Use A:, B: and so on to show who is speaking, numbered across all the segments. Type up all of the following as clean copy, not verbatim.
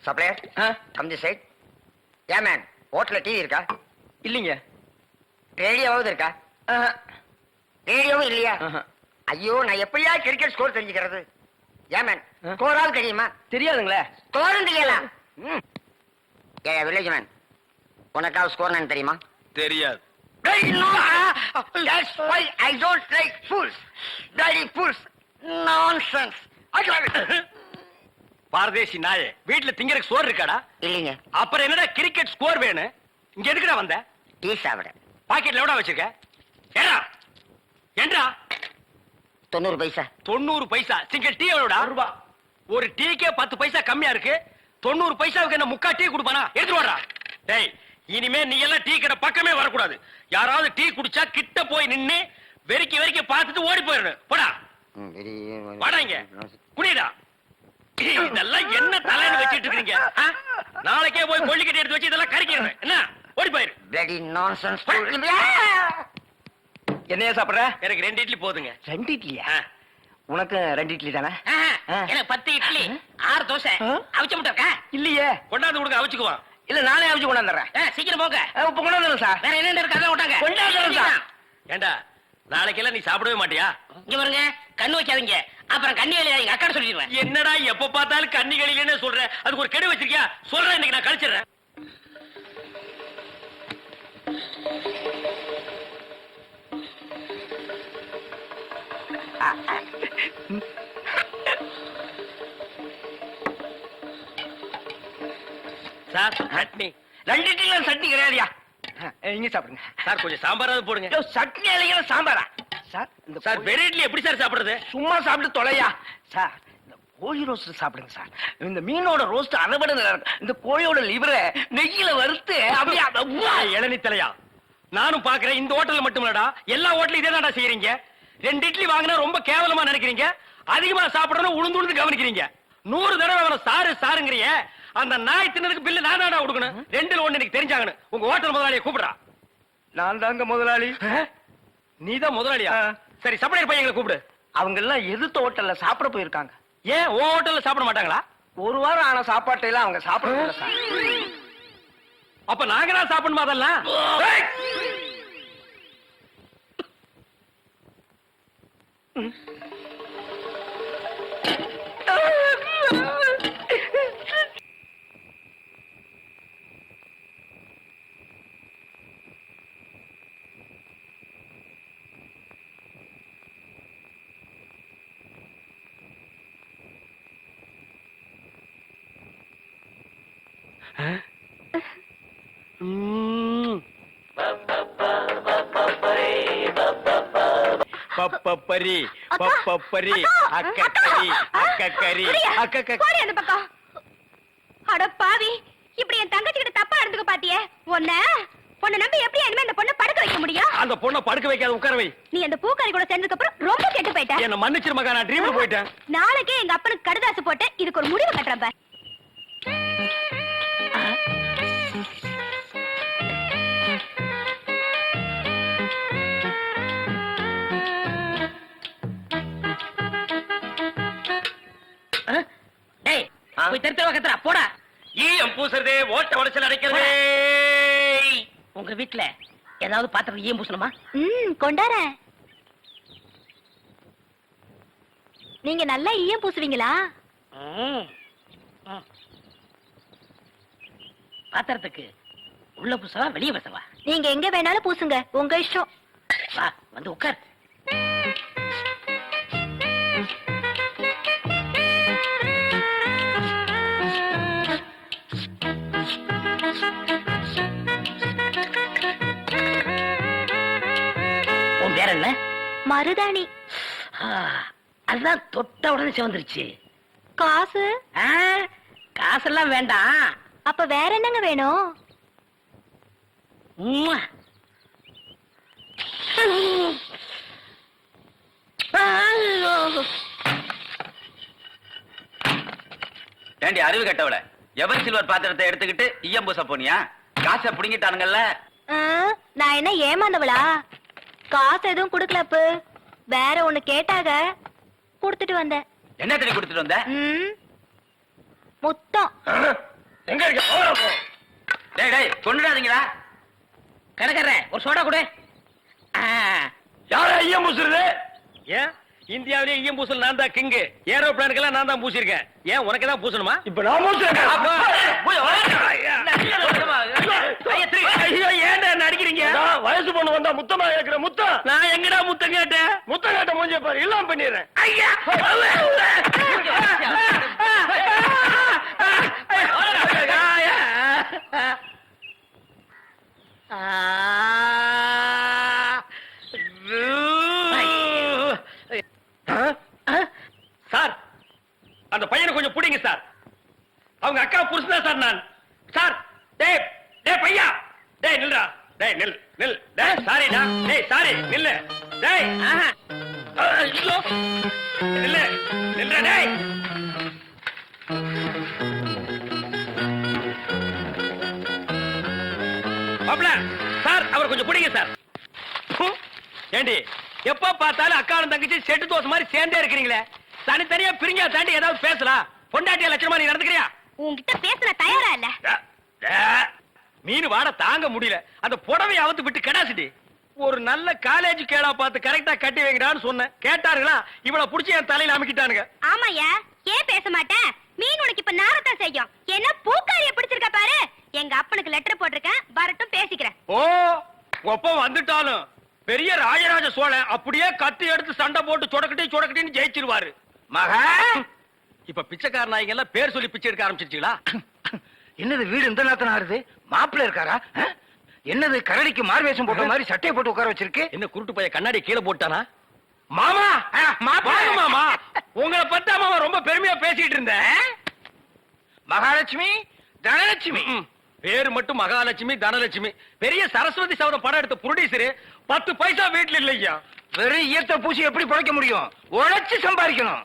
A: Supplier come the side. ஏன் man ஹோட்டல்ல TV இருக்கா?
B: இல்லைங்க.
A: ரேடியோவாவது இருக்கா? ரேடியோவும் இல்லையா? ஐயோ, நான் எப்படியா கிரிக்கெட் ஸ்கோர் தெரிஞ்சுக்கிறது? ஏன் மேன் ஸ்கோராவது தெரியுமா?
B: தெரியாதுங்களே.
A: ஸ்கோரும் தெரியல. ஏ வில்லேஜ் மேன், உனக்காவது ஸ்கோர் நான் தெரியுமா?
C: தெரியாது.
A: That's why I don't like fools. Bloody fools. Nonsense.
C: பாரதேசி நாயே, வீட்டுல திங்கறதுக்கு சோறு இருக்காடா?
A: இல்லைங்க.
C: அப்புறம் என்னடா கிரிக்கெட் ஸ்கோர் வேணும்? இங்க எதுக்குடா வந்த?
A: டீ சாப்பிட.
C: பாக்கெட்ல எவ்வளவு வச்சிருக்க? ஏடா ஏண்டா?
A: 90 பைசா.
C: 90 பைசா. Single tea எவ்வளவுடா? ரூபா. ஒரு டீக்கே 10 பைசா கம்மியா இருக்கு. 90 பைசாவுக்கு என்ன முக்கா டீ குடுப்பானா? எடுத்து வாடா. டேய், இனிமே நீ எல்லாம் டீ கடை பக்கமே வரக்கூடாது. யாராவது டீ குடிச்சா கிட்ட போய் நின்னு வெறிக்கி பார்த்துட்டு ஓடி போயிடணும். போடா வாடா, இங்க குடிடா. இதெல்லாம் என்ன தலைன்னு வச்சிட்டு இருக்கீங்க? நாளைக்கே போய் கொள்ளிக்கட்டி எடுத்து வச்சு இதெல்லாம் கறிக்கிறேன். என்ன ஓடி போயிரு.
A: bloody nonsense.
B: என்னையா சாப்பிடுற?
C: எனக்கு 2 இட்லி போதுங்க.
B: 2 இட்லியா? உனக்கு 2 இட்லி தானே?
D: எனக்கு 10 இட்லி 6 தோசை அவிச்ச முட்டை இருக்கா?
B: இல்லையே.
C: கொண்டாந்து கொடுங்க, அவிச்சுக்குவான்.
B: இல்ல, நானே அவிச்சு கொண்டாந்துறேன்.
D: சீக்கிரம் போங்க.
B: இப்ப கொண்டாந்துறேன் சார்.
D: வேற என்ன இருக்கு அதான் விட்டாங்க.
B: கொண்டாந்துறேன் சார்.
C: ஏண்டா நாளைக்கெல்லாம் நீ சாப்பிடவே மாட்டியா?
D: இங்க பாருங்க, கண்ணு வைக்காதீங்க, அப்புறம் கண்ணி வேலையாதீங்க. அக்கா சொல்லிடுவேன்.
C: என்னடா எப்ப பார்த்தாலும் கன்னிகளிலே சொல்ற? அதுக்கு ஒரு கெடு வச்சிருக்கியா? சொல்றேன், இன்னைக்கு நான் கழிச்சிடுறேன். சார் சட்னி.
B: 2 இட்லி சட்னி கிடையாதுயா. இங்க சாப்பிடுங்க
C: சார், கொஞ்சம் சாம்பாராவது போடுங்க.
B: சட்னி இல்லைங்க, சாம்பாரா சார்? இந்த
C: சார் வெறும் இட்லி எப்படி சார் சாப்பிடுறது?
B: சும்மா சாப்பிட்டு தொலையா சார். இந்த கோழி ரோஸ்ட் சாப்பிடுங்க சார். இந்த மீனோட ரோஸ்ட் அதை விட நல்லா இருக்கும். இந்த கோழியோட லிவரை நெய்யில வறுத்து அப்படியே.
C: இளநீ தலையா, நானும் பாக்குறேன். இந்த ஹோட்டல்ல மட்டும் இல்லடா, எல்லா ஹோட்டலும் இதே தான்டா செய்யறீங்க. 2 இட்லி வாங்கினா ரொம்ப கேவலமா நினைக்கிறீங்க. அதிகமா சாப்பிடணும் உளுந்து கவனிக்கிறீங்க. 100 தடவை அவன சாருங்கிறீங்க. அந்த நாய் தின்னதுக்கு பில்லு நான் தான்டா கொடுக்கணும். 2ல 1 எனக்கு தெரிஞ்சாகணும். உங்க ஹோட்டல் முதலாளியை கூப்பிடுறா.
B: நான் தாங்க முதலாளி.
C: நீதான் முதலாளியா? சரி, சப்ளையர் பையங்களை கூப்பிடு.
B: அவங்க எல்லாம் எதிர்த்த ஹோட்டல்ல சாப்பிட போயிருக்காங்க.
C: ஏன் உன் ஹோட்டல்ல சாப்பிட மாட்டாங்களா?
B: 1 வாரம் ஆன சாப்பாட்டை எல்லாம் அவங்க சாப்பிட சார்.
C: அப்ப நாங்க தான் சாப்பிடணுமா அதெல்லாம்? பப்பரி பப்பரி அக்கக்கரி அக்கக்கரி
E: போடி அந்த பக்கம். அட பாவி, இப்படி என் தங்கச்சி கிட்ட தப்பா நடந்துக்க பாத்தியே. உன்னை நம்பி எப்படி இனிமே அந்த பொண்ணை படுக்க வைக்க முடியும்?
C: அந்த பொண்ணை படுக்க வைக்காத, உட்கார வை.
E: நீ அந்த பூக்காரி கூட சேர்ந்ததுக்கு அப்புறம் ரொம்ப கெட்டு போயிட்ட.
C: என்ன மன்னிச்சிரு மகா, நான் ட்ரீம்ல போயிட்டேன்.
E: நாளைக்கே எங்க அப்பனுக்கு கடுதாசு போட்டு இதுக்கு ஒரு முடிவு கட்டுறேன் பார்.
D: டேய், போய் தெருத்தவ கத்துறா போடா.
C: ஈயம் பூசுறதே, ஓட்ட உடைச்சல் அடைக்கிறதே.
D: உங்க வீட்டுல ஏதாவது பாத்திரம் ஈயம் பூசணுமா?
E: கொண்டாரேன். நீங்க நல்லா ஈயம் பூசுவீங்களா?
D: பாத்திரத்துக்கு உள்ள பூசவா வெளியே பூசவா?
E: நீங்க எங்க வேணாலும் பூசுங்க, உங்க இஷ்டம்.
D: வா, வந்து உட்கார். உன் பேர் என்ன?
E: மருதாணி.
D: அதுதான் தொட்ட உடனே சிவந்துருச்சு.
E: காசு?
D: காசெல்லாம் வேண்டாம்.
E: அப்ப வேற என்னங்க வேணும்?
F: ஏண்டி அறிவு கட்டவள, எவர் சில்வர் பாத்திரத்தை எடுத்துக்கிட்டு ஈயம் பூச போனியா? காசை புடுங்கிட்டானுங்கல்ல.
E: நான் என்ன ஏமாந்தவளா? காசு எதுவும் குடுக்கலப்பு. வேற ஒண்ணு கேட்டாக, கொடுத்துட்டு வந்தேன்.
F: என்ன தண்ணி கொடுத்துட்டு வந்த?
E: முத்தம்.
C: எங்க இருக்க போறா போ.
F: டேய் டேய் கொண்டுடாதீங்கடா.
D: கடைக்காரரே ஒரு சோடா கொடு.
C: யாரா ஐயம் பூசுறது? ஏன் இந்தியாவிலே ஐயம் பூசல் நான் தான் கிங்கு. ஏரோப்ளானுக்கெல்லாம் நான் தான் பூசிருக்கேன். ஏன் உனக்கு தான் பூசணுமா? இப்ப நான் பூசுறேன். ஐயோ ஏன்டா நடிக்கிறீங்க? வயசு பொண்ணு வந்தா முத்தமா கேக்குற முத்தம். நான் எங்கடா முத்தம் கேட்டேன்? முத்தம் கேட்ட மூஞ்சிய பாரு எல்லாம் பண்ணிடுறேன். ஐயா சார் அந்த பையனை கொஞ்சம் பிடிங்க சார். அவங்க அக்கா புருஷன் தான் சார் நான். சார் டேய் டேய் பையா டேய் நில்றா. டேய் நில் நில். டேய் சாரிடா. டேய் சாரி நில்லு. டேய் ஐயோ நில்லு நில்றா டேய். மாப்ள சார் அவர் கொஞ்சம் பிடிங்க சார். ஏண்டி எப்ப பார்த்தாலும் அக்காவும் தங்கச்சி செட்டு தோசை மாதிரி சேர்ந்தே இருக்கிறீங்களே. தனித்தனியா பிரிஞ்சா தாண்டி ஏதாவது பேசலாம். பொண்டாட்டிய லட்சணமா நீ நடந்துக்கிறியா?
E: உன்கிட்ட பேசுற தயாரா இல்ல.
C: மீன் வாட தாங்க முடியல. அந்த புடவை அவுத்து விட்டு கடாசிட்டி. ஒரு நல்ல காலேஜ் கேடா பார்த்து கரெக்டா கட்டி வைங்கடான்னு சொன்னேன். கேட்டாருங்களா? இவள புடிச்சு என் தலையில அமுக்கிட்டானுங்க.
E: ஆமாயா ஏன் பேச மாட்டேன்? மீன் உனக்கு இப்ப நாரத்தான் செய்யும். என்ன பூக்காரிய பிடிச்சிருக்க பாரு. எங்க அப்பனுக்கு லெட்டர் போட்டிருக்கேன், வரட்டும் பேசிக்கிறேன்.
C: ஓ ஒப்ப வந்துட்டாலும் பெரிய ராஜராஜ சோழன் அப்படியே கத்தி எடுத்து சண்டை போட்டு சொடக்கட்டின்னு ஜெயிச்சிருவாரு.
B: மகா
C: இப்ப பிச்சைக்கார நாய்ங்க எல்லாம் பேர் சொல்லி பிச்சை எடுக்க ஆரம்பிச்சிருச்சீங்களா?
B: என்னது வீடு இந்த நேரத்துல ஆறுது? மாப்பிள்ள இருக்காரா? என்னது கரடிக்கு மார்வேஷம் போட்ட மாதிரி சட்டையை போட்டு உட்கார வச்சிருக்கு?
C: என்ன குருட்டு பைய கண்ணாடி கீழே போட்டானா?
B: மாமா
C: வாங்க மாமா. உங்களை பத்தா மாமா ரொம்ப பெருமையா பேசிட்டு இருந்தேன்.
B: மகாலட்சுமி தனலட்சுமி
C: பேரு மட்டும் மகாலட்சுமி தனலட்சுமி. பெரிய சரஸ்வதி சபதம் படம் எடுத்த ப்ரொடியூசர் 10 பைசா வீட்டுல இல்லையா.
B: வெறும் ஈயத்தை பூசி எப்படி பிழைக்க முடியும்? உழைச்சு சம்பாதிக்கணும்.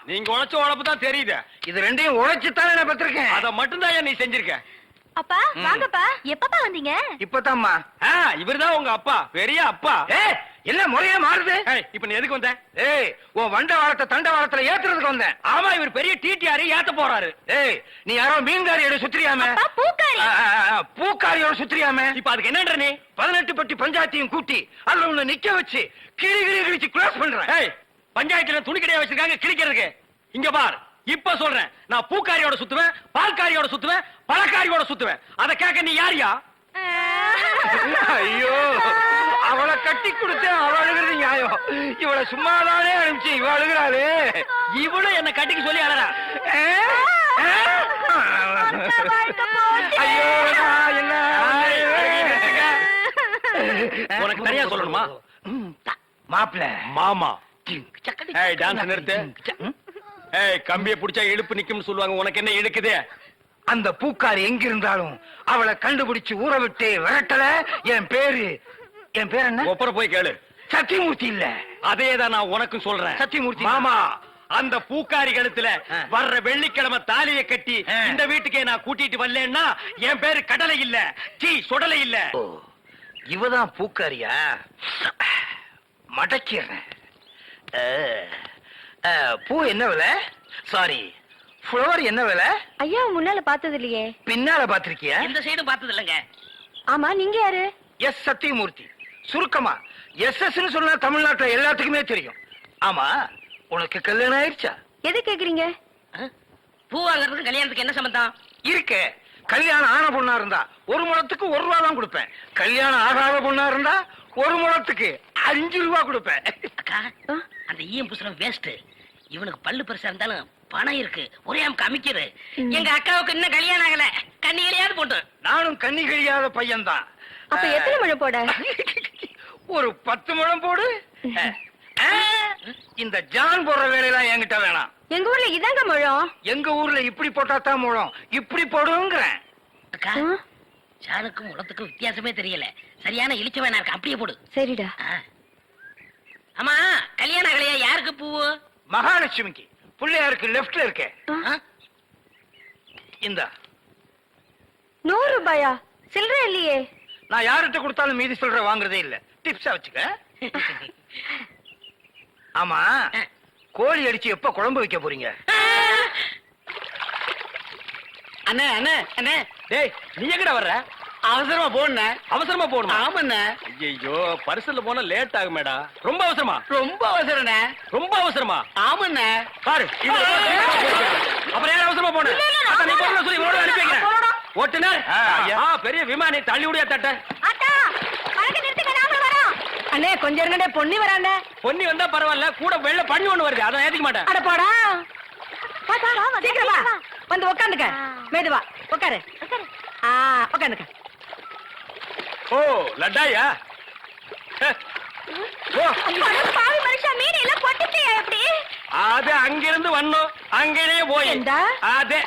C: நீங்க உழைச்ச உழைப்பு தான் தெரியுது.
B: இது ரெண்டையும் உழைச்சு தானே நான் பெற்றிருக்கேன்.
C: அத மட்டும் தான் நீ செஞ்சிருக்க.
E: அப்பா வாங்கப்பா. எப்பப்பா வந்தீங்க?
B: இப்பதாம்மா.
C: இவர்தான் உங்க அப்பா, பெரிய அப்பா.
B: என்ன முறையே மாறுது?
C: இப்ப நீ எதுக்கு வந்த?
B: உன் வண்ட வாரத்தை தண்ட வாரத்துல ஏத்துறதுக்கு வந்தேன்.
C: ஆமா இவர் பெரிய டிடிஆர் ஏத்த போறாரு.
B: நீ யாரோ மீன்காரியோட சுத்திரியாம?
E: பூக்காரி
B: பூக்காரியோட சுத்திரியாம?
C: இப்ப அதுக்கு என்னன்ற நீ?
B: 18 பட்டி பஞ்சாயத்தையும் கூட்டி அதுல உன்னை நிக்க வச்சு கிளி கிழிச்சு க்ளோஸ் பண்றேன்.
C: பஞ்சாயத்துல துணி கடையா வச்சிருக்காங்க கிழிக்கிறதுக்கு. இங்க பார் இப்ப சொல்றேன், நான் பூக்காரியோட சுத்துவேன், பால்காரியோட சுத்துவேன், பழக்காரியோட சுத்துவேன். அத கேட்க நீ யாரியா?
B: ஐயோ அவளை கட்டி கொடுத்து அவ அழுகிறது நியாயம். இவளை சும்மாதானே அனுப்பிச்சு இவ அழுகிறாளே.
C: இவளும் என்ன கட்டிக்கு சொல்லி அழறா.
B: ஐயோ என்ன
C: உனக்கு தனியா சொல்லணுமா?
B: மாப்பிள்ள
C: மாமா டான்ஸ் நிறுத்து. கம்பிய புடிச்சா இழுப்பு நிக்கும்னு சொல்லுவாங்க. உனக்கு என்ன இழுக்குது?
B: அந்த பூக்காரி எங்க இருந்தாலும் அவளை கண்டுபிடிச்சு ஊற விட்டு விரட்டல. என் பேர் என்ன?
C: ஒப்பர போய் கேளு.
B: சத்தியமூர்த்தி இல்ல.
C: அதேதான் நான் உனக்கும் சொல்றேன்.
B: சத்தியமூர்த்தி
C: மாமா. அந்த பூக்காரி கழுத்துல வர்ற வெள்ளிக்கிழமை தாலியை கட்டி இந்த வீட்டுக்கே நான் கூட்டிட்டு வரலன்னா என் பேரு கடலை இல்ல, டீ சுடலை இல்ல.
B: இவதான் பூக்காரியா? மடக்கிறேன். பூ என்ன விலை? சாரி ஃப்ளவர் என்ன விலை?
E: ஐயா முன்னால பார்த்தது இல்லையே.
B: பின்னால பாத்திருக்கியா?
D: இந்த சைடும் பார்த்தது இல்லங்க.
E: ஆமா நீங்க யாரு?
B: எஸ் சத்தியமூர்த்தி. சுருக்கமா எஸ் சொன்னா தமிழ்நாட்டுல எல்லாத்துக்குமே தெரியும். ஆமா உனக்கு கல்யாணம் ஆயிடுச்சா?
E: எது கேக்குறீங்க?
D: பூ வாங்குறதுக்கு கல்யாணத்துக்கு என்ன சம்பந்தம்
B: இருக்கு. கல்யாணம் ஆன பொண்ணா இருந்தா 1 முழத்துக்கு 1 ரூபா தான் கொடுப்பேன். கல்யாணம் ஆகாத பொண்ணா இருந்தா 1 முழத்துக்கு 5 ரூபா கொடுப்பேன்.
D: அக்கா அந்த ஈயம் புசுரம் வேஸ்ட். இவனுக்கு பல்லு பெருசா இருந்தாலும் பணம் இருக்கு. ஒரே அமைக்கிறது. எங்க அக்காவுக்கு இன்னும் கல்யாணம் ஆகல. கண்ணிகளையாவது போட்டு.
B: நானும் கண்ணி கழியாத பையன் தான்.
E: அப்ப எத்தனை முழம் போட?
B: ஒரு 10 முழம் போடு. இந்த ஜான் போடுற வேலையெல்லாம் என்கிட்ட வேணாம்.
E: எங்க ஊர்ல இதாங்க முழம்.
B: எங்க ஊர்ல இப்படி போட்டா தான் முழம். இப்படி போடுங்கிறேன்.
D: அக்கா ஜானுக்கும் முளத்துக்கும் வித்தியாசமே தெரியல. சரியான இழிச்ச வேணா இருக்கு. அப்படியே போடு.
E: சரிடா.
D: ஆமா கல்யாணம் ஆகலையா? யாருக்கு பூவு?
B: மகாலட்சுமிக்கு. பிள்ளையாருக்கு லெப்ட்ல இருக்கே. இந்த
E: 100 ரூபாயா? சில்லறை இல்லையே.
B: நான் யார்கிட்ட கொடுத்தாலும் மீதி சொல்ற வாங்குறதே இல்ல. டிப்ஸா வச்சுக்க. ஆமா கோழி அடிச்சு எப்ப குழம்பு வைக்க போறீங்க? அண்ணே அண்ணே அண்ணே
C: டேய் நீ எங்கடா வர்ற
B: அவசரமா போண்ணே.
C: அவசரமா போகணுமா
B: ஆமாண்ணே.
C: ஐயோ பரிசல்ல போனா லேட் ஆகுமேடா ரொம்ப அவசரமா
B: ரொம்ப அவசரண்ணே.
C: ரொம்ப அவசரமா
B: ஆமாண்ணே.
C: பாரு இது அப்புறம் ஏன் அவசரமா போன நீ போன சொல்லி இவரோட அனுப்பி வைக்கிறேன் ஓட்டுனர்
F: ஐயா.
C: பெரிய விமானி தள்ளி விடியா தட்ட
E: ஆத்தா வழக்க நிறுத்துங்க நாம வரோம்.
G: அண்ணே கொஞ்சம் இருங்கடே பொன்னி வரானே.
C: பொன்னி வந்தா பரவாயில்ல கூட வெள்ள பண்ணி ஒண்ணு வருது அதை ஏத்துக்க மாட்டேன்
G: அட போடா
E: வா, வா, வா,
G: சீக்கிரம் வா
E: வா.
G: வந்து உட்காந்துக்க.
E: ஆ.
G: மெதுவா உட்காரு.
E: உட்காரு.
G: உட்காந்துக்க.
C: ஓ லட்டாயா ஓ
E: அட பாவி மனுஷா மீன் எல்லாம் கொட்டிட்டியா எப்படி?
C: அது அங்கிருந்து வந்தோம் அங்கேயே போய்
G: ஏண்டா?
C: அதே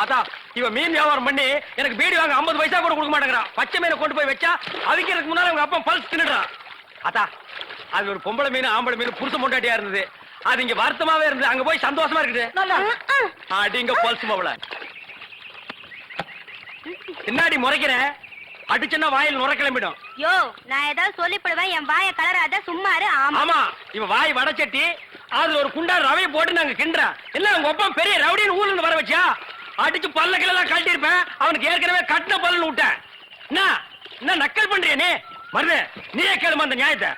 C: அதான் இவன் மீன் வியாபாரம் பண்ணி எனக்கு பீடி வாங்க 50 பைசா கூட கொடுக்க மாட்டேங்கிறான் பச்சை மீனை கொண்டு போய் வச்சா அவிக்கிறதுக்கு முன்னால அவங்க அப்பா பல்ஸ் தின்னுடுறான் அதா அது ஒரு பொம்பளை மீன் ஆம்பளை மீன் புருஷ மொண்டாட்டியா இருந்தது அது இங்க வருத்தமாவே இருந்தது அங்க போய் சந்தோஷமா இருக்குது அடிங்க பல்ஸ் மாவள பின்னாடி முறைக்கிறேன் அடிச்சுன்னா வாயில் நுர கிளம்பிடும்
E: யோ நான் ஏதாவது சொல்லிப்படுவேன் என் வாயை கலராத சும்மா இரு. ஆமா
C: ஆமா இவன் வாய் வடச்சட்டி அதுல ஒரு குண்டா ரவையை போட்டு நாங்க கிண்டுறோம் இல்ல உங்க அப்பா பெரிய ரவுடின்னு ஊர்ல இருந்து வர வச்சியா அடிச்சு பல்ல கிளெல்லாம் கழட்டி இருப்பேன் அவனுக்கு ஏற்கனவே கட்டின பல்லுன்னு விட்டேன் என்ன நக்கல் பண்றிய நீ மருது நீயே கேளுமா அந்த நியாயத்தை